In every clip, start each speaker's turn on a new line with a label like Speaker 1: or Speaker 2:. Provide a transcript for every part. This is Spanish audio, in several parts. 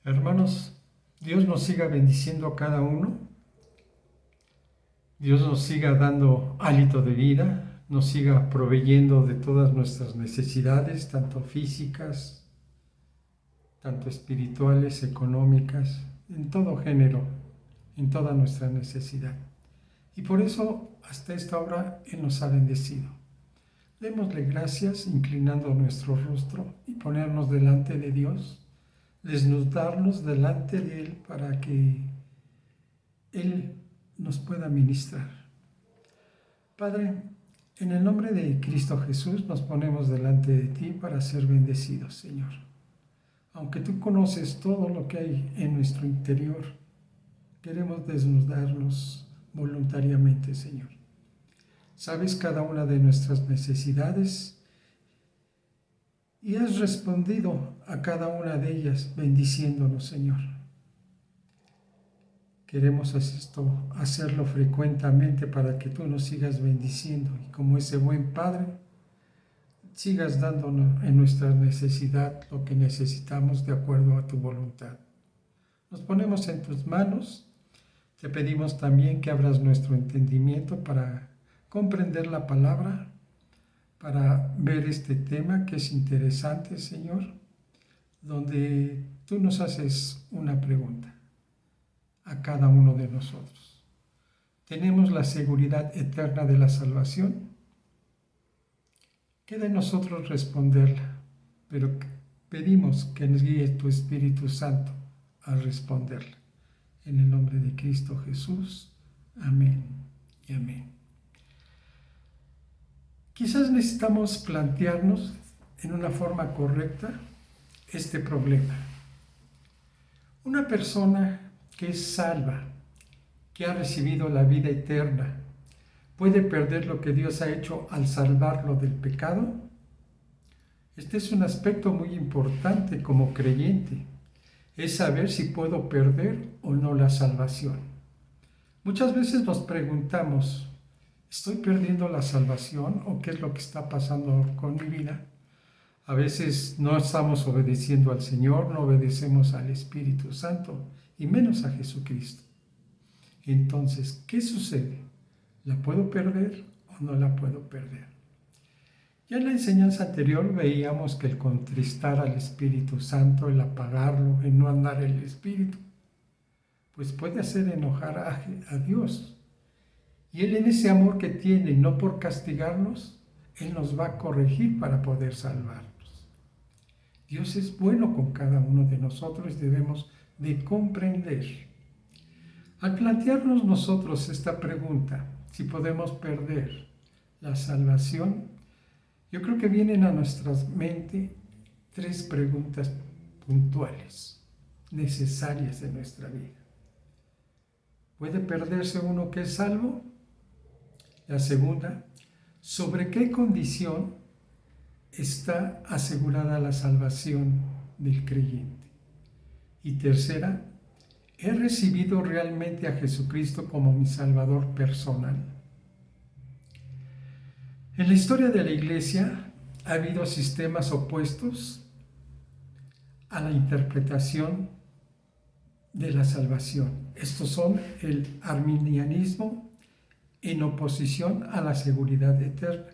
Speaker 1: Hermanos, Dios nos siga bendiciendo a cada uno, Dios nos siga dando hálito de vida, nos siga proveyendo de todas nuestras necesidades, tanto físicas, tanto espirituales, económicas, en todo género, en toda nuestra necesidad. Y por eso hasta esta hora Él nos ha bendecido. Démosle gracias inclinando nuestro rostro y ponernos delante de Dios, desnudarnos delante de Él para que Él nos pueda ministrar. Padre, en el nombre de Cristo Jesús nos ponemos delante de ti para ser bendecidos, Señor. Aunque tú conoces todo lo que hay en nuestro interior, queremos desnudarnos voluntariamente, Señor. Sabes cada una de nuestras necesidades y has respondido a cada una de ellas bendiciéndonos, Señor. Queremos hacerlo frecuentemente para que tú nos sigas bendiciendo y como ese buen Padre, sigas dándonos en nuestra necesidad lo que necesitamos de acuerdo a tu voluntad. Nos ponemos en tus manos, te pedimos también que abras nuestro entendimiento para comprender la palabra, para ver este tema que es interesante, Señor, donde tú nos haces una pregunta a cada uno de nosotros. ¿Tenemos la seguridad eterna de la salvación? Queda en nosotros responderla, pero pedimos que nos guíe tu Espíritu Santo al responderla. En el nombre de Cristo Jesús. Amén y amén. Quizás necesitamos plantearnos en una forma correcta este problema. Una persona que es salva, que ha recibido la vida eterna, ¿puede perder lo que Dios ha hecho al salvarlo del pecado? Este es un aspecto muy importante como creyente, es saber si puedo perder o no la salvación. Muchas veces nos preguntamos, ¿estoy perdiendo la salvación o qué es lo que está pasando con mi vida? A veces no estamos obedeciendo al Señor, no obedecemos al Espíritu Santo y menos a Jesucristo. Entonces, ¿qué sucede? ¿La puedo perder o no la puedo perder? Ya en la enseñanza anterior veíamos que el contristar al Espíritu Santo, el apagarlo, el no andar en el Espíritu, pues puede hacer enojar a Dios. Y Él en ese amor que tiene, no por castigarnos, Él nos va a corregir para poder salvarnos. Dios es bueno con cada uno de nosotros y debemos de comprender. Al plantearnos nosotros esta pregunta, si podemos perder la salvación, yo creo que vienen a nuestra mente tres preguntas puntuales, necesarias en nuestra vida. ¿Puede perderse uno que es salvo? La segunda, ¿sobre qué condición está asegurada la salvación del creyente? Y tercera, ¿he recibido realmente a Jesucristo como mi Salvador personal? En la historia de la Iglesia ha habido sistemas opuestos a la interpretación de la salvación. Estos son el arminianismo en oposición a la seguridad eterna,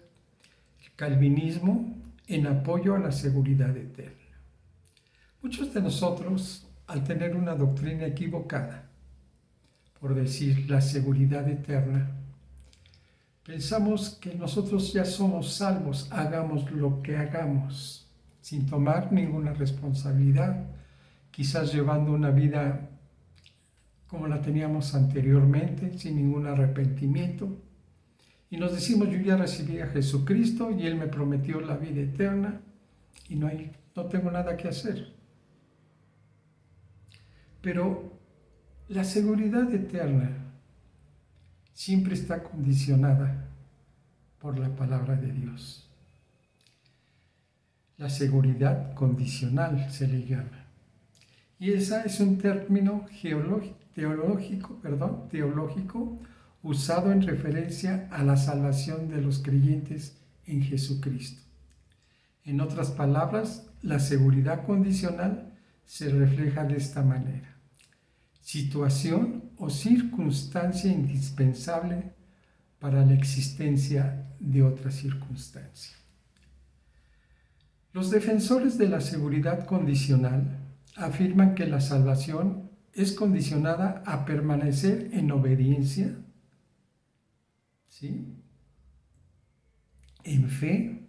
Speaker 1: el calvinismo en apoyo a la seguridad eterna. Muchos de nosotros, al tener una doctrina equivocada, por decir la seguridad eterna, pensamos que nosotros ya somos salvos, hagamos lo que hagamos, sin tomar ninguna responsabilidad, quizás llevando una vida como la teníamos anteriormente, sin ningún arrepentimiento. Y nos decimos, yo ya recibí a Jesucristo y Él me prometió la vida eterna y no tengo nada que hacer. Pero la seguridad eterna siempre está condicionada por la palabra de Dios. La seguridad condicional se le llama. Y ese es un término teológico usado en referencia a la salvación de los creyentes en Jesucristo. En otras palabras, la seguridad condicional se refleja de esta manera: situación o circunstancia indispensable para la existencia de otra circunstancia. Los defensores de la seguridad condicional afirman que la salvación es condicionada a permanecer en obediencia, ¿sí?, en fe,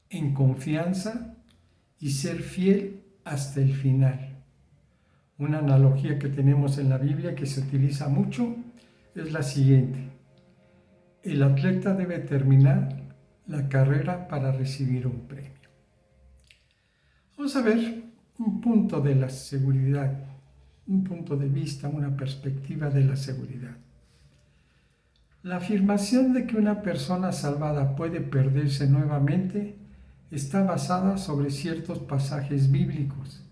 Speaker 1: en confianza y ser fiel hasta el final. Una analogía que tenemos en la Biblia que se utiliza mucho es la siguiente: el atleta debe terminar la carrera para recibir un premio. Vamos a ver un punto de la seguridad, un punto de vista, una perspectiva de la seguridad. La afirmación de que una persona salvada puede perderse nuevamente está basada sobre ciertos pasajes bíblicos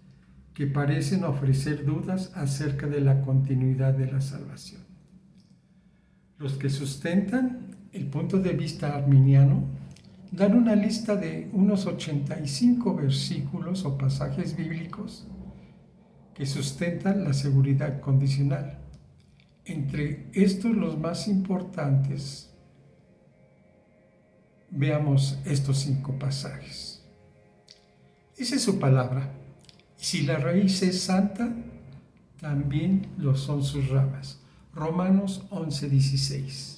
Speaker 1: que parecen ofrecer dudas acerca de la continuidad de la salvación. Los que sustentan el punto de vista arminiano dan una lista de unos 85 versículos o pasajes bíblicos que sustentan la seguridad condicional. Entre estos, los más importantes, veamos estos 5 pasajes. Dice su palabra: si la raíz es santa, también lo son sus ramas. Romanos 11:16.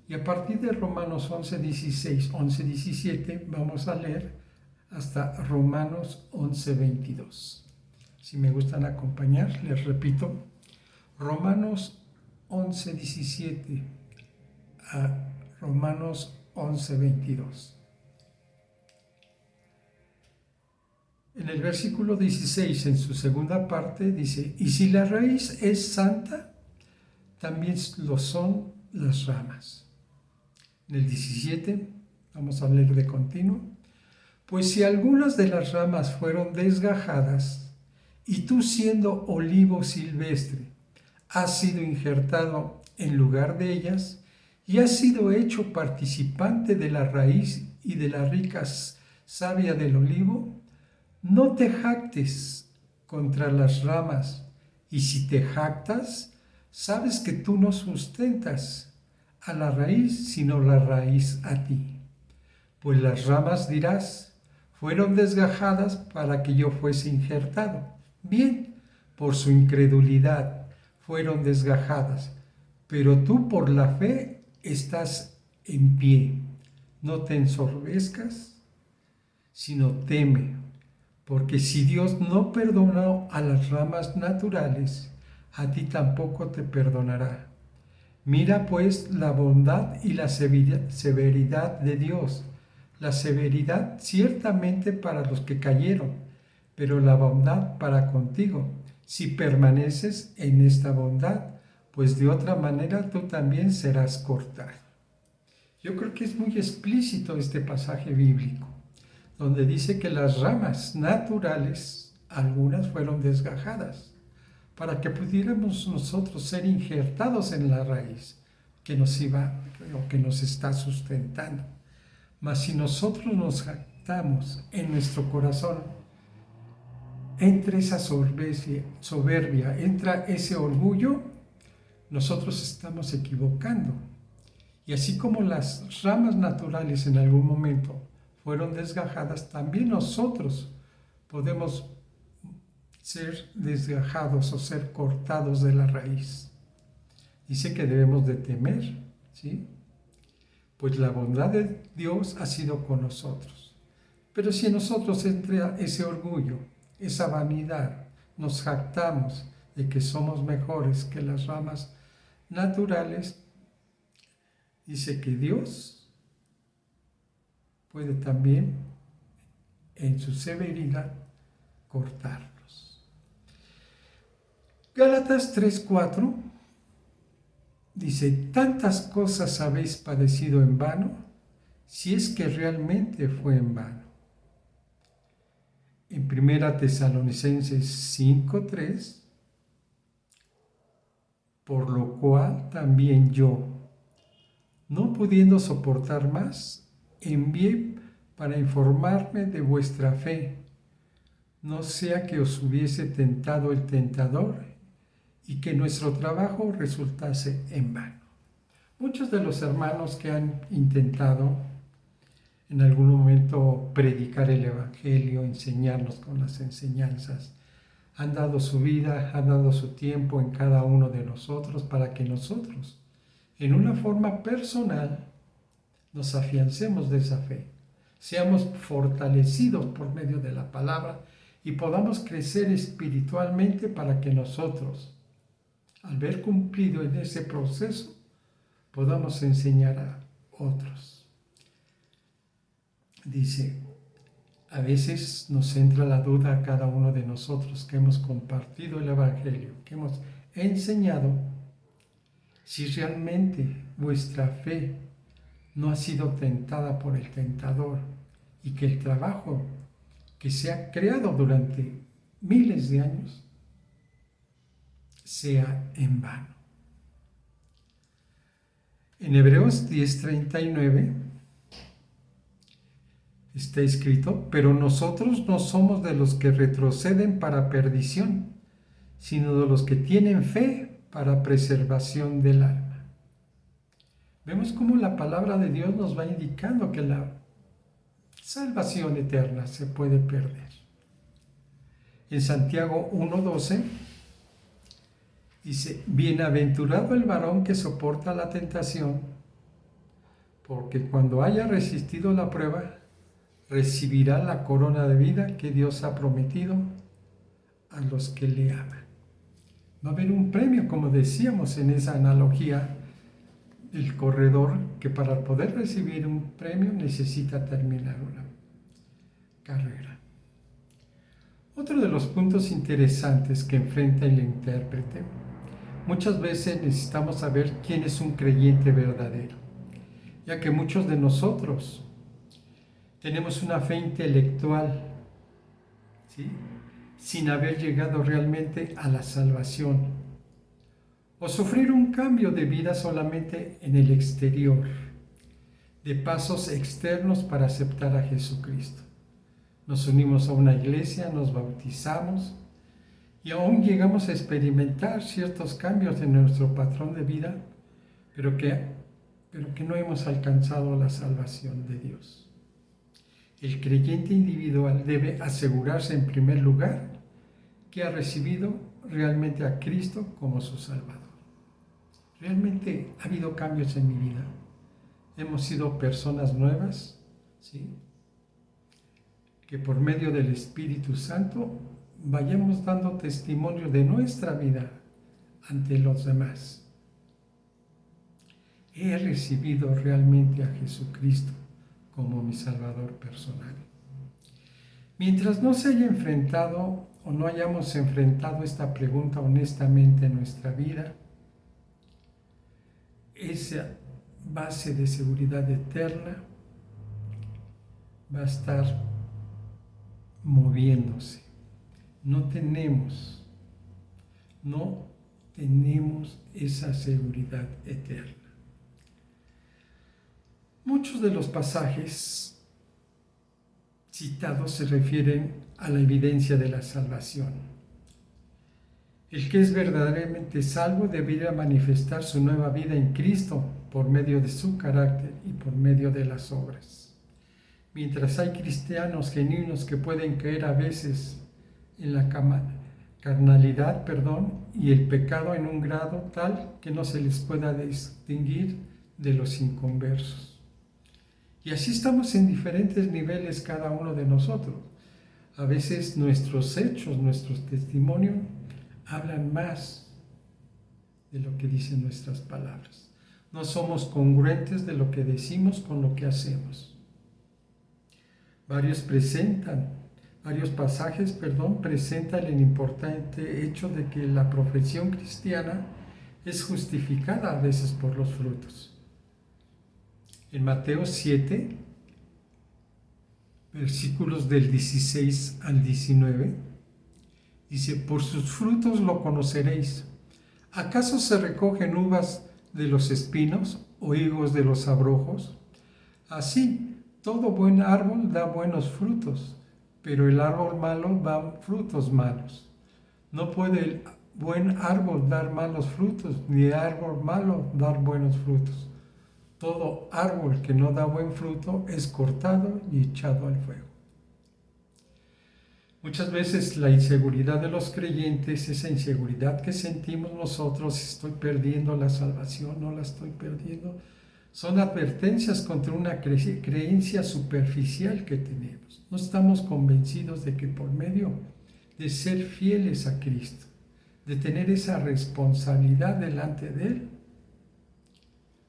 Speaker 1: Y a partir de Romanos 11:16, 11:17, vamos a leer hasta Romanos 11:22. Si me gustan acompañar, les repito: Romanos 11:17 a Romanos 11:22. En el versículo 16, en su segunda parte, dice: y si la raíz es santa, también lo son las ramas. En el 17, vamos a leer de continuo: pues si algunas de las ramas fueron desgajadas, y tú, siendo olivo silvestre, has sido injertado en lugar de ellas, y has sido hecho participante de la raíz y de la rica savia del olivo, no te jactes contra las ramas, y si te jactas, sabes que tú no sustentas a la raíz, sino la raíz a ti. Pues las ramas, dirás, fueron desgajadas para que yo fuese injertado. Bien, por su incredulidad fueron desgajadas, pero tú por la fe estás en pie. No te ensoberzcas, sino teme, porque si Dios no perdonó a las ramas naturales, a ti tampoco te perdonará. Mira pues la bondad y la severidad de Dios. La severidad ciertamente para los que cayeron, pero la bondad para contigo, si permaneces en esta bondad, pues de otra manera tú también serás cortado. Yo creo que es muy explícito este pasaje bíblico, donde dice que las ramas naturales, algunas fueron desgajadas, para que pudiéramos nosotros ser injertados en la raíz que nos está sustentando. Mas si nosotros nos jactamos en nuestro corazón, entra esa soberbia, entra ese orgullo, nosotros estamos equivocando. Y así como las ramas naturales en algún momento fueron desgajadas, también nosotros podemos ser desgajados o ser cortados de la raíz. Dice que debemos de temer, ¿sí? Pues la bondad de Dios ha sido con nosotros. Pero si en nosotros entra ese orgullo, esa vanidad, nos jactamos de que somos mejores que las ramas naturales, dice que Dios puede también, en su severidad, cortarnos. Gálatas 3:4 dice: tantas cosas habéis padecido en vano, si es que realmente fue en vano. En 1 Tesalonicenses 5:3, por lo cual también yo, no pudiendo soportar más, envié para informarme de vuestra fe, no sea que os hubiese tentado el tentador y que nuestro trabajo resultase en vano. Muchos de los hermanos que han intentado en algún momento predicar el Evangelio, enseñarnos con las enseñanzas, han dado su vida, han dado su tiempo en cada uno de nosotros para que nosotros, en una forma personal, nos afiancemos de esa fe, seamos fortalecidos por medio de la palabra y podamos crecer espiritualmente para que nosotros, al ver cumplido en ese proceso, podamos enseñar a otros. Dice, a veces nos entra la duda a cada uno de nosotros que hemos compartido el Evangelio, que hemos enseñado, si realmente vuestra fe no ha sido tentada por el tentador y que el trabajo que se ha creado durante miles de años sea en vano. En Hebreos 10:39 está escrito, pero nosotros no somos de los que retroceden para perdición, sino de los que tienen fe para preservación del alma. Vemos cómo la palabra de Dios nos va indicando que la salvación eterna se puede perder. En Santiago 1:12 dice, bienaventurado el varón que soporta la tentación, porque cuando haya resistido la prueba, recibirá la corona de vida que Dios ha prometido a los que le aman. Va a haber un premio, como decíamos en esa analogía, el corredor que para poder recibir un premio necesita terminar una carrera. Otro de los puntos interesantes que enfrenta el intérprete, muchas veces necesitamos saber quién es un creyente verdadero, ya que muchos de nosotros tenemos una fe intelectual, ¿sí?, sin haber llegado realmente a la salvación, o sufrir un cambio de vida solamente en el exterior, de pasos externos para aceptar a Jesucristo. Nos unimos a una iglesia, nos bautizamos y aún llegamos a experimentar ciertos cambios en nuestro patrón de vida, pero que no hemos alcanzado la salvación de Dios. El creyente individual debe asegurarse en primer lugar que ha recibido realmente a Cristo como su Salvador. Realmente ha habido cambios en mi vida. Hemos sido personas nuevas, ¿sí?, que por medio del Espíritu Santo vayamos dando testimonio de nuestra vida ante los demás. He recibido realmente a Jesucristo como mi Salvador personal. Mientras no se haya enfrentado o no hayamos enfrentado esta pregunta honestamente en nuestra vida, esa base de seguridad eterna va a estar moviéndose. No tenemos esa seguridad eterna. Muchos de los pasajes citados se refieren a la evidencia de la salvación. El que es verdaderamente salvo debería manifestar su nueva vida en Cristo por medio de su carácter y por medio de las obras. Mientras hay cristianos genuinos que pueden caer a veces en la carnalidad, y el pecado en un grado tal que no se les pueda distinguir de los inconversos. Y así estamos en diferentes niveles cada uno de nosotros. A veces nuestros hechos, nuestros testimonios hablan más de lo que dicen nuestras palabras. No somos congruentes de lo que decimos con lo que hacemos. Varios pasajes presentan el importante hecho de que la profesión cristiana es justificada a veces por los frutos. En Mateo 7, versículos del 16 al 19, dice, por sus frutos lo conoceréis. ¿Acaso se recogen uvas de los espinos o higos de los abrojos? Así, todo buen árbol da buenos frutos, pero el árbol malo da frutos malos. No puede el buen árbol dar malos frutos, ni el árbol malo dar buenos frutos. Todo árbol que no da buen fruto es cortado y echado al fuego. Muchas veces la inseguridad de los creyentes, esa inseguridad que sentimos nosotros, estoy perdiendo la salvación, no la estoy perdiendo, son advertencias contra una creencia superficial que tenemos. No estamos convencidos de que por medio de ser fieles a Cristo, de tener esa responsabilidad delante de Él,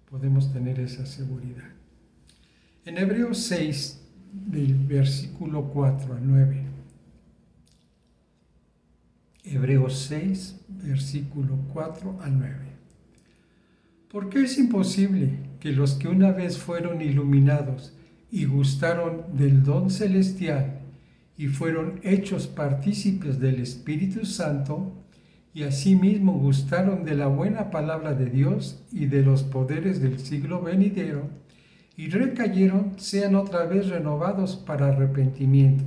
Speaker 1: podemos tener esa seguridad. En Hebreos 6, del versículo 4 al 9, Hebreos 6, versículo 4 al 9. Porque es imposible que los que una vez fueron iluminados y gustaron del don celestial y fueron hechos partícipes del Espíritu Santo, y asimismo gustaron de la buena palabra de Dios y de los poderes del siglo venidero, y recayeron, sean otra vez renovados para arrepentimiento,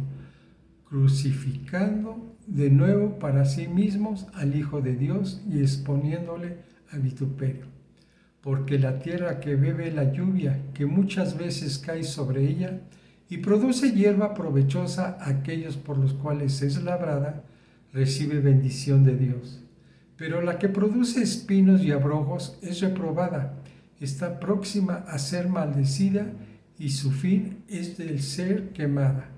Speaker 1: crucificando de nuevo para sí mismos al Hijo de Dios y exponiéndole a vituperio. Porque la tierra que bebe la lluvia, que muchas veces cae sobre ella, y produce hierba provechosa a aquellos por los cuales es labrada, recibe bendición de Dios. Pero la que produce espinos y abrojos es reprobada, está próxima a ser maldecida, y su fin es del ser quemada.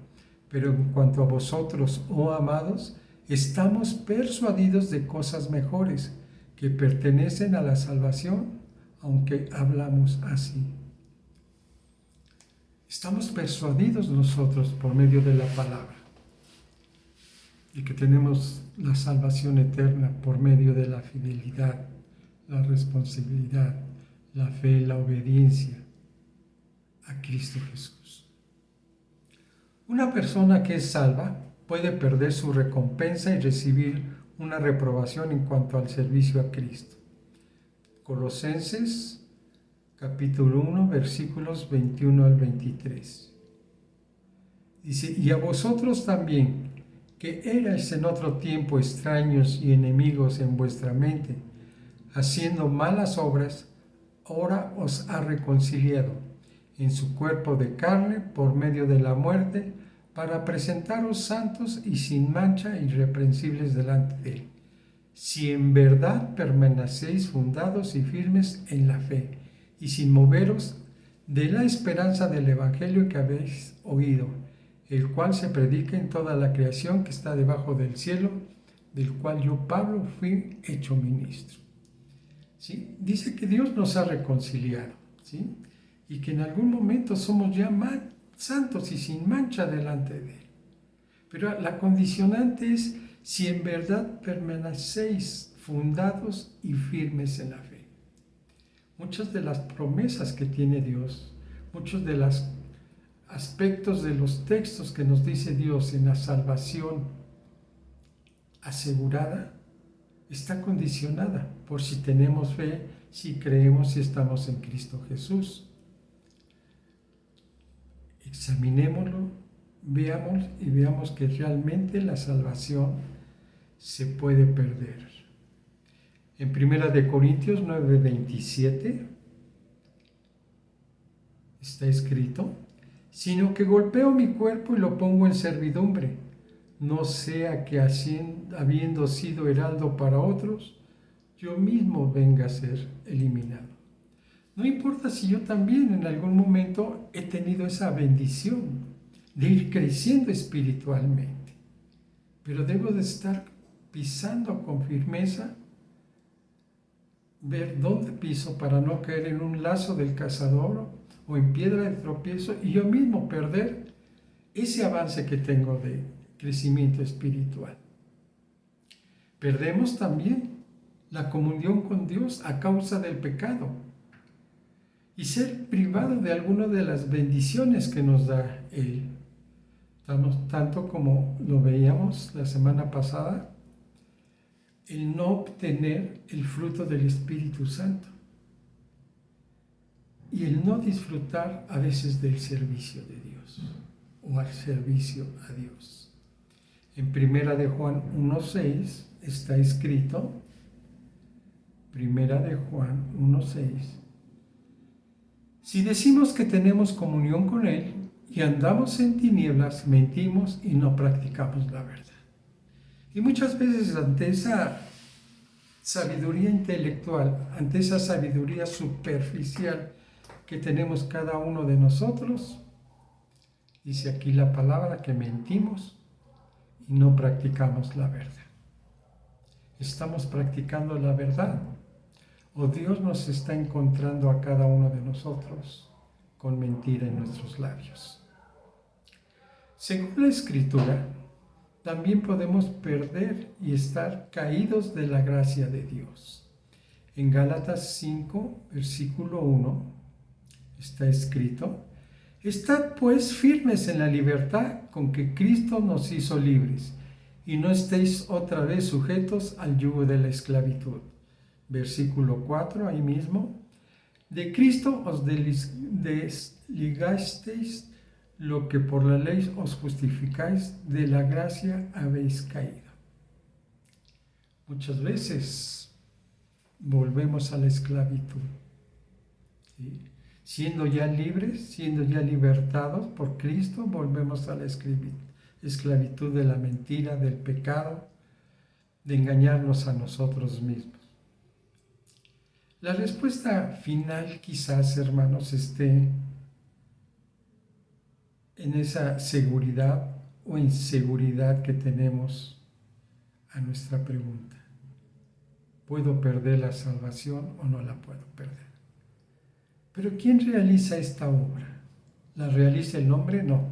Speaker 1: Pero en cuanto a vosotros, oh amados, estamos persuadidos de cosas mejores, que pertenecen a la salvación, aunque hablamos así. Estamos persuadidos nosotros por medio de la palabra, y que tenemos la salvación eterna por medio de la fidelidad, la responsabilidad, la fe, la obediencia a Cristo Jesús. Una persona que es salva puede perder su recompensa y recibir una reprobación en cuanto al servicio a Cristo. Colosenses capítulo 1, versículos 21 al 23. Dice, y a vosotros también, que erais en otro tiempo extraños y enemigos en vuestra mente, haciendo malas obras, ahora os ha reconciliado en su cuerpo de carne por medio de la muerte, para presentaros santos y sin mancha e irreprensibles delante de Él, si en verdad permanecéis fundados y firmes en la fe, y sin moveros de la esperanza del Evangelio que habéis oído, el cual se predica en toda la creación que está debajo del cielo, del cual yo, Pablo, fui hecho ministro. ¿Sí? Dice que Dios nos ha reconciliado, ¿sí? Y que en algún momento somos ya más santos y sin mancha delante de Él. Pero la condicionante es si en verdad permanecéis fundados y firmes en la fe. Muchas de las promesas que tiene Dios, muchos de los aspectos de los textos que nos dice Dios en la salvación asegurada, está condicionada por si tenemos fe, si creemos, si estamos en Cristo Jesús. Examinémoslo, veamos que realmente la salvación se puede perder. En 1 Corintios 9:27 está escrito, sino que golpeo mi cuerpo y lo pongo en servidumbre, no sea que habiendo sido heraldo para otros, yo mismo venga a ser eliminado. No importa si yo también en algún momento he tenido esa bendición de ir creciendo espiritualmente, pero debo de estar pisando con firmeza, ver dónde piso para no caer en un lazo del cazador o en piedra de tropiezo y yo mismo perder ese avance que tengo de crecimiento espiritual. Perdemos también la comunión con Dios a causa del pecado y ser privado de alguna de las bendiciones que nos da Él. Tanto como lo veíamos la semana pasada, el no obtener el fruto del Espíritu Santo y el no disfrutar a veces del servicio de Dios o al servicio a Dios. En Primera de Juan 1:6 está escrito, Primera de Juan 1:6, si decimos que tenemos comunión con Él y andamos en tinieblas, mentimos y no practicamos la verdad. Y muchas veces ante esa sabiduría intelectual, ante esa sabiduría superficial que tenemos cada uno de nosotros, dice aquí la palabra que mentimos y no practicamos la verdad. ¿Estamos practicando la verdad? ¿O Dios nos está encontrando a cada uno de nosotros con mentira en nuestros labios? Según la Escritura, también podemos perder y estar caídos de la gracia de Dios. En Gálatas 5, versículo 1, está escrito, estad pues firmes en la libertad con que Cristo nos hizo libres, y no estéis otra vez sujetos al yugo de la esclavitud. Versículo 4, ahí mismo, de Cristo os desligasteis, lo que por la ley os justificáis, de la gracia habéis caído. Muchas veces volvemos a la esclavitud, ¿sí? Siendo ya libres, siendo ya libertados por Cristo, volvemos a la esclavitud de la mentira, del pecado, de engañarnos a nosotros mismos. La respuesta final quizás, hermanos, esté en esa seguridad o inseguridad que tenemos a nuestra pregunta. ¿Puedo perder la salvación o no la puedo perder? Pero ¿quién realiza esta obra? ¿La realiza el hombre? No,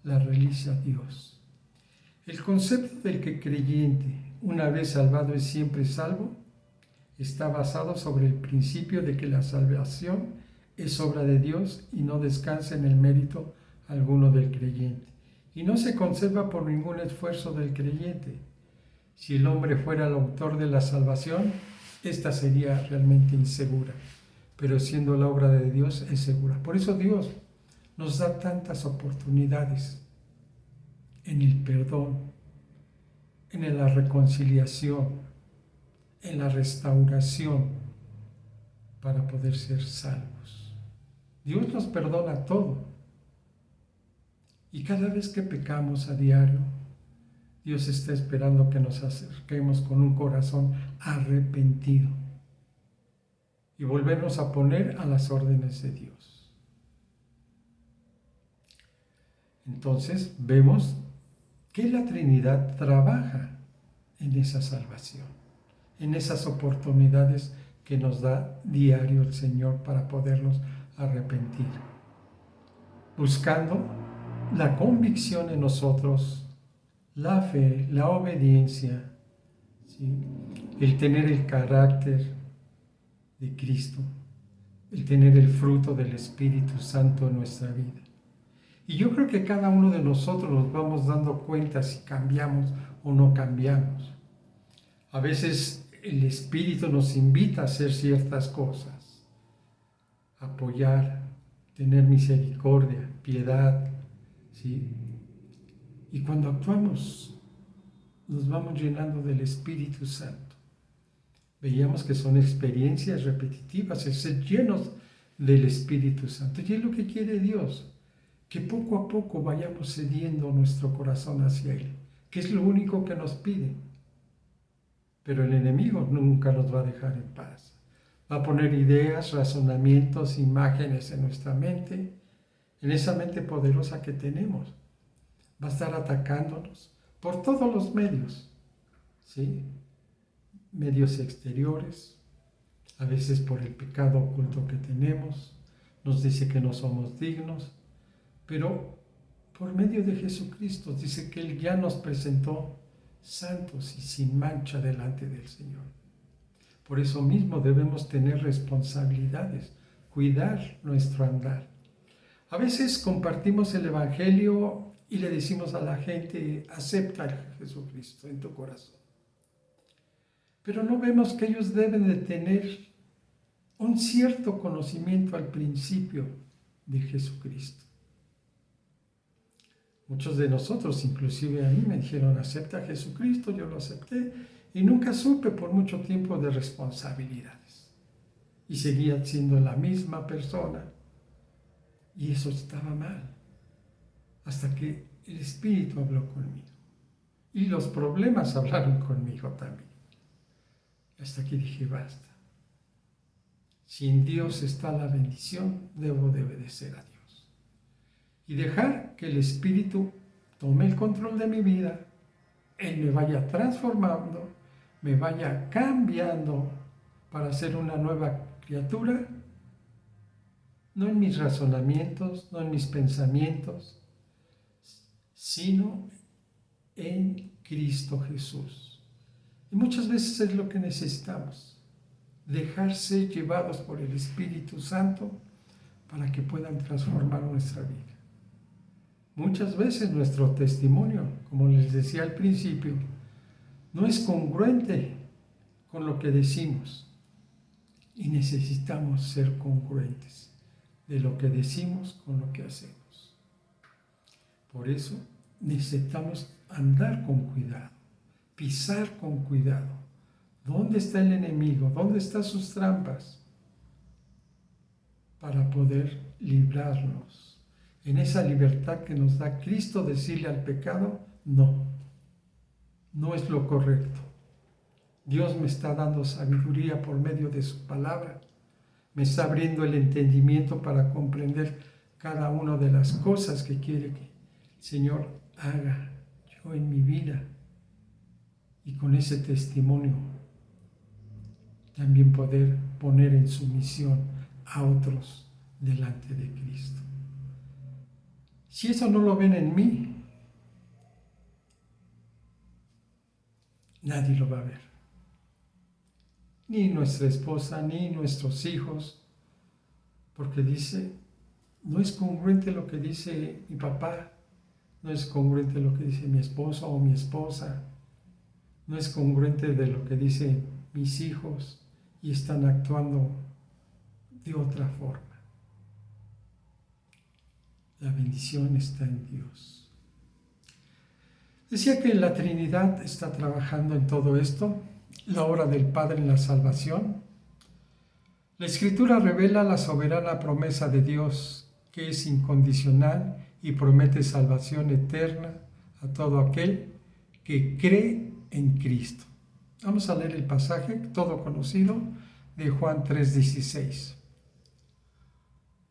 Speaker 1: la realiza Dios. El concepto del que creyente, una vez salvado, es siempre salvo, está basado sobre el principio de que la salvación es obra de Dios y no descansa en el mérito alguno del creyente, y no se conserva por ningún esfuerzo del creyente. Si el hombre fuera el autor de la salvación, esta sería realmente insegura, pero siendo la obra de Dios es segura. Por eso Dios nos da tantas oportunidades en el perdón, en la reconciliación, en la restauración, para poder ser salvos. Dios nos perdona todo. Y cada vez que pecamos a diario, Dios está esperando que nos acerquemos con un corazón arrepentido y volvernos a poner a las órdenes de Dios. Entonces vemos que la Trinidad trabaja en esa salvación, en esas oportunidades que nos da diario el Señor para podernos arrepentir, buscando la convicción en nosotros, la fe, la obediencia, ¿sí? El tener el carácter de Cristo, el tener el fruto del Espíritu Santo en nuestra vida. Y yo creo que cada uno de nosotros nos vamos dando cuenta si cambiamos o no cambiamos. A veces el Espíritu nos invita a hacer ciertas cosas, apoyar, tener misericordia, piedad, ¿sí? Y cuando actuamos, nos vamos llenando del Espíritu Santo. Veíamos que son experiencias repetitivas, el ser llenos del Espíritu Santo. Y es lo que quiere Dios, que poco a poco vayamos cediendo nuestro corazón hacia Él, que es lo único que nos pide. Pero el enemigo nunca nos va a dejar en paz. Va a poner ideas, razonamientos, imágenes en nuestra mente, en esa mente poderosa que tenemos. Va a estar atacándonos por todos los medios, ¿sí? Medios exteriores, a veces por el pecado oculto que tenemos, nos dice que no somos dignos, pero por medio de Jesucristo dice que Él ya nos presentó santos y sin mancha delante del Señor. Por eso mismo debemos tener responsabilidades, cuidar nuestro andar. A veces compartimos el Evangelio y le decimos a la gente, acepta a Jesucristo en tu corazón. Pero no vemos que ellos deben de tener un cierto conocimiento al principio de Jesucristo. Muchos de nosotros, inclusive a mí, me dijeron, acepta a Jesucristo, yo lo acepté y nunca supe por mucho tiempo de responsabilidades. Y seguía siendo la misma persona y eso estaba mal. Hasta que el Espíritu habló conmigo y los problemas hablaron conmigo también. Hasta que dije, basta. Si en Dios está la bendición, debo de obedecer a Dios. Y dejar que el Espíritu tome el control de mi vida, Él me vaya transformando, me vaya cambiando para ser una nueva criatura, no en mis razonamientos, no en mis pensamientos, sino en Cristo Jesús. Y muchas veces es lo que necesitamos, dejarse llevados por el Espíritu Santo para que puedan transformar nuestra vida. Muchas veces nuestro testimonio, como les decía al principio, no es congruente con lo que decimos y necesitamos ser congruentes de lo que decimos con lo que hacemos. Por eso necesitamos andar con cuidado, pisar con cuidado. ¿Dónde está el enemigo? ¿Dónde están sus trampas? Para poder librarnos. En esa libertad que nos da Cristo, decirle al pecado, no, no es lo correcto. Dios me está dando sabiduría por medio de su palabra. Me está abriendo el entendimiento para comprender cada una de las cosas que quiere que el Señor haga yo en mi vida. Y con ese testimonio también poder poner en sumisión a otros delante de Cristo. Si eso no lo ven en mí, nadie lo va a ver. Ni nuestra esposa, ni nuestros hijos, porque dice, no es congruente lo que dice mi papá, no es congruente lo que dice mi esposo o mi esposa, no es congruente de lo que dicen mis hijos y están actuando de otra forma. La bendición está en Dios. Decía que la Trinidad está trabajando en todo esto, la obra del Padre en la salvación. La Escritura revela la soberana promesa de Dios, que es incondicional y promete salvación eterna a todo aquel que cree en Cristo. Vamos a leer el pasaje, todo conocido, de Juan 3:16.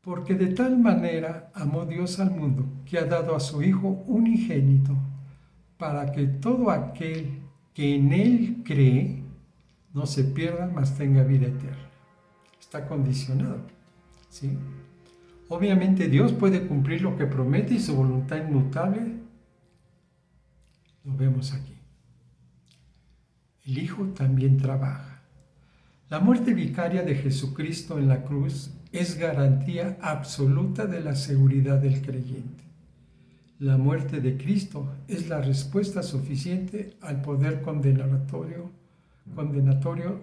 Speaker 1: Porque de tal manera amó Dios al mundo, que ha dado a su Hijo unigénito, para que todo aquel que en Él cree no se pierda, mas tenga vida eterna. Está condicionado, ¿sí? Obviamente Dios puede cumplir lo que promete y su voluntad inmutable lo vemos aquí. El Hijo también trabaja. La muerte vicaria de Jesucristo en la cruz es garantía absoluta de la seguridad del creyente. La muerte de Cristo es la respuesta suficiente al poder condenatorio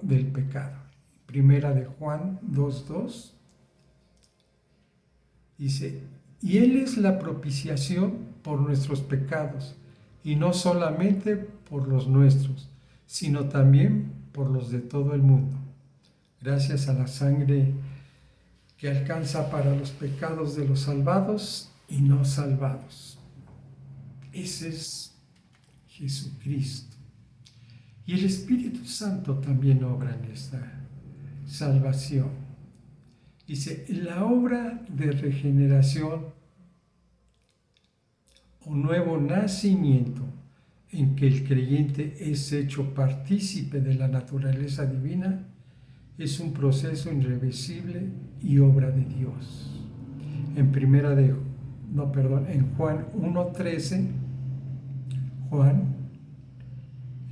Speaker 1: del pecado. Primera de Juan 2:2 dice, y Él es la propiciación por nuestros pecados, y no solamente por los nuestros, sino también por los de todo el mundo. Gracias a la sangre que alcanza para los pecados de los salvados y no salvados. Ese es Jesucristo. Y el Espíritu Santo también obra en esta salvación. Dice, la obra de regeneración o nuevo nacimiento en que el creyente es hecho partícipe de la naturaleza divina es un proceso irreversible y obra de Dios. En Juan 1:13,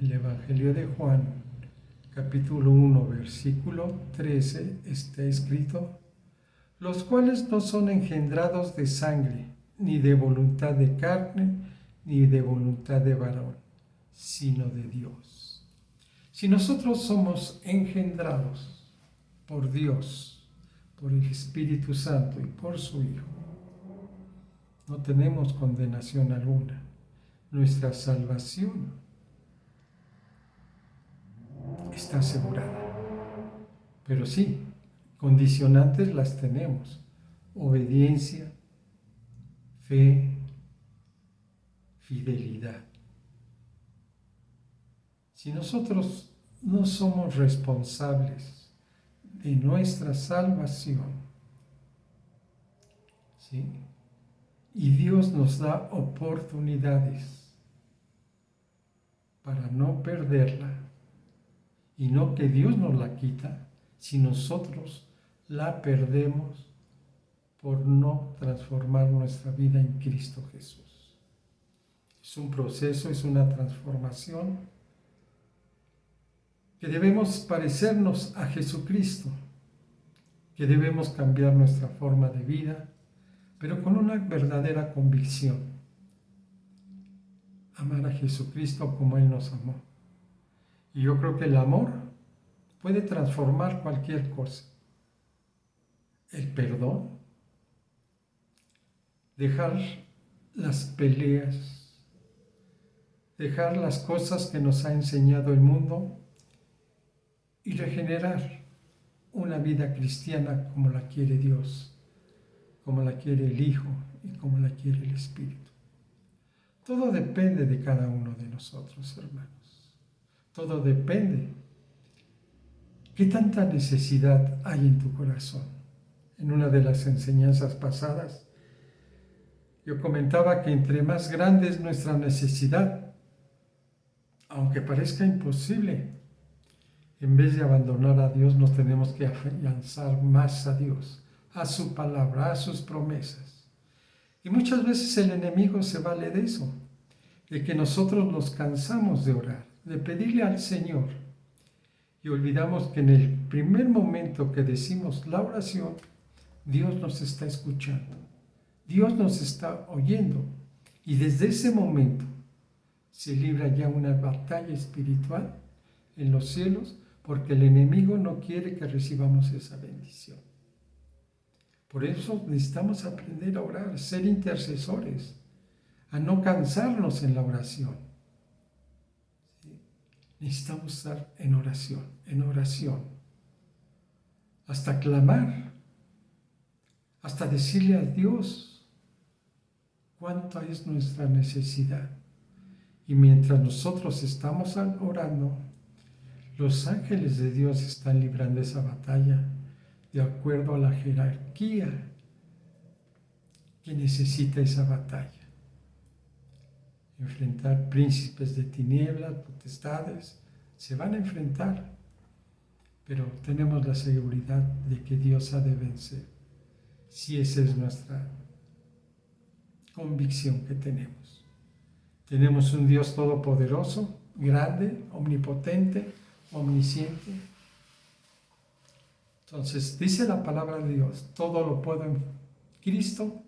Speaker 1: el Evangelio de Juan, capítulo 1, versículo 13, está escrito, los cuales no son engendrados de sangre, ni de voluntad de carne, ni de voluntad de varón, sino de Dios. Si nosotros somos engendrados por Dios, por el Espíritu Santo y por su Hijo, no tenemos condenación alguna. Nuestra salvación está asegurada. Pero sí, condicionantes las tenemos. Obediencia, fe, fidelidad. Si nosotros no somos responsables de nuestra salvación, ¿sí? Y Dios nos da oportunidades para no perderla, y no que Dios nos la quita, si nosotros la perdemos por no transformar nuestra vida en Cristo Jesús. Es un proceso, es una transformación que debemos parecernos a Jesucristo, que debemos cambiar nuestra forma de vida, pero con una verdadera convicción. Amar a Jesucristo como Él nos amó. Y yo creo que el amor puede transformar cualquier cosa. El perdón, dejar las peleas, dejar las cosas que nos ha enseñado el mundo y regenerar una vida cristiana como la quiere Dios, como la quiere el Hijo y como la quiere el Espíritu. Todo depende de cada uno de nosotros, hermanos. Todo depende. ¿Qué tanta necesidad hay en tu corazón? En una de las enseñanzas pasadas, yo comentaba que entre más grande es nuestra necesidad, aunque parezca imposible, en vez de abandonar a Dios, nos tenemos que afianzar más a Dios, a su palabra, a sus promesas. Y muchas veces el enemigo se vale de eso, de que nosotros nos cansamos de orar, de pedirle al Señor, y olvidamos que en el primer momento que decimos la oración, Dios nos está escuchando, Dios nos está oyendo, y desde ese momento se libra ya una batalla espiritual en los cielos, porque el enemigo no quiere que recibamos esa bendición. Por eso necesitamos aprender a orar, ser intercesores, a no cansarnos en la oración. ¿Sí? Necesitamos estar en oración, hasta clamar, hasta decirle a Dios cuánta es nuestra necesidad. Y mientras nosotros estamos orando, los ángeles de Dios están librando esa batalla de acuerdo a la jerarquía que necesita esa batalla. Enfrentar príncipes de tinieblas, potestades, se van a enfrentar, pero tenemos la seguridad de que Dios ha de vencer, si esa es nuestra convicción que tenemos. Tenemos un Dios todopoderoso, grande, omnipotente, omnisciente. Entonces, dice la palabra de Dios, todo lo puedo en Cristo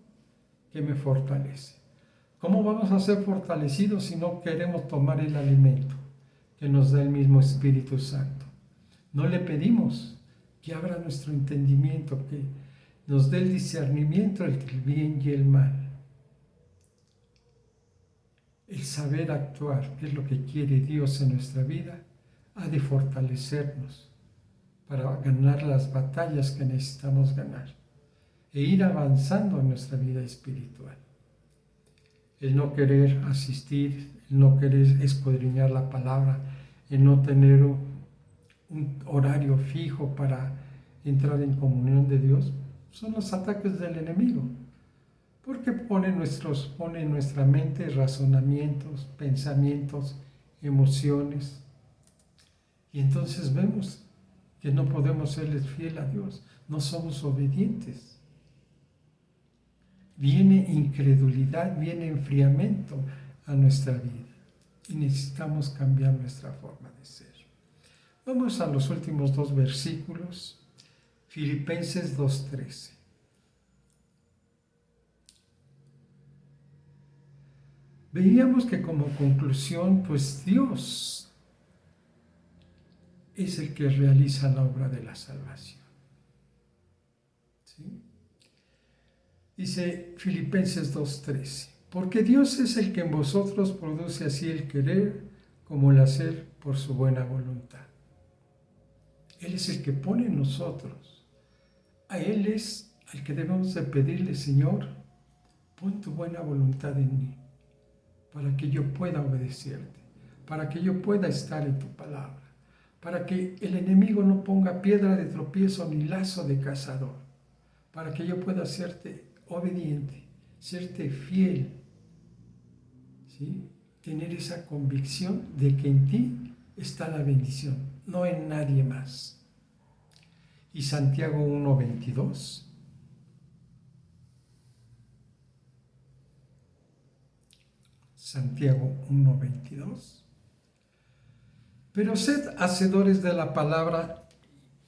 Speaker 1: que me fortalece. ¿Cómo vamos a ser fortalecidos si no queremos tomar el alimento que nos da el mismo Espíritu Santo? No le pedimos que abra nuestro entendimiento, que nos dé el discernimiento entre el bien y el mal. El saber actuar, que es lo que quiere Dios en nuestra vida, ha de fortalecernos para ganar las batallas que necesitamos ganar e ir avanzando en nuestra vida espiritual. El no querer asistir, el no querer escudriñar la palabra, el no tener un horario fijo para entrar en comunión de Dios, son los ataques del enemigo, porque pone en nuestra mente razonamientos, pensamientos, emociones, y entonces vemos que no podemos serles fiel a Dios, no somos obedientes. Viene incredulidad, viene enfriamiento a nuestra vida y necesitamos cambiar nuestra forma de ser. Vamos a los últimos dos versículos, Filipenses 2:13. Veíamos que como conclusión, pues Dios es el que realiza la obra de la salvación. ¿Sí? Dice Filipenses 2:13, porque Dios es el que en vosotros produce así el querer como el hacer por su buena voluntad. Él es el que pone en nosotros. A Él es al que debemos de pedirle, Señor, pon tu buena voluntad en mí, para que yo pueda obedecerte, para que yo pueda estar en tu palabra, para que el enemigo no ponga piedra de tropiezo ni lazo de cazador, para que yo pueda serte obediente, serte fiel, ¿sí? Tener esa convicción de que en ti está la bendición, no en nadie más. Y Santiago 1:22. Santiago 1:22. Pero sed hacedores de la palabra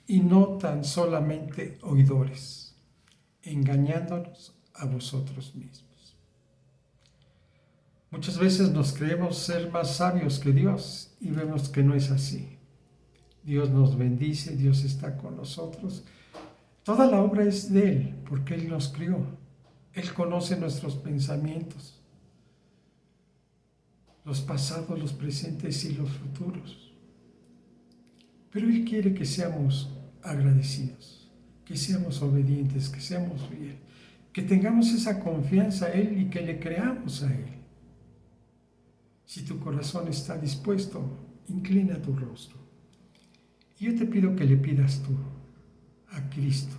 Speaker 1: y no tan solamente oidores, engañándonos a vosotros mismos. Muchas veces nos creemos ser más sabios que Dios y vemos que no es así. Dios nos bendice, Dios está con nosotros. Toda la obra es de Él, porque Él nos crió. Él conoce nuestros pensamientos, los pasados, los presentes y los futuros. Pero Él quiere que seamos agradecidos, que seamos obedientes, que seamos fieles, que tengamos esa confianza a Él y que le creamos a Él. Si tu corazón está dispuesto, inclina tu rostro. Y yo te pido que le pidas tú a Cristo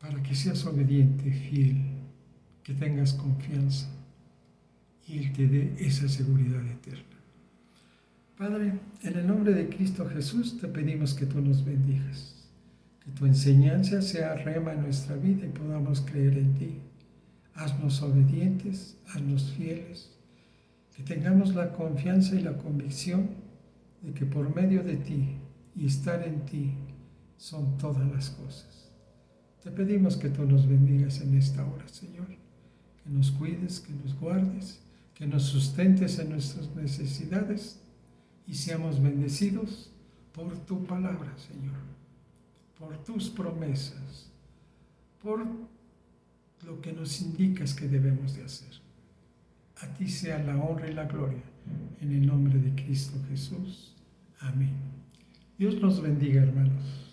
Speaker 1: para que seas obediente, fiel, que tengas confianza y Él te dé esa seguridad eterna. Padre, en el nombre de Cristo Jesús te pedimos que tú nos bendigas, que tu enseñanza sea rema en nuestra vida y podamos creer en ti. Haznos obedientes, haznos fieles, que tengamos la confianza y la convicción de que por medio de ti y estar en ti son todas las cosas. Te pedimos que tú nos bendigas en esta hora, Señor, que nos cuides, que nos guardes, que nos sustentes en nuestras necesidades y seamos bendecidos por tu palabra, Señor, por tus promesas, por lo que nos indicas que debemos de hacer. A ti sea la honra y la gloria, en el nombre de Cristo Jesús. Amén. Dios nos bendiga, hermanos.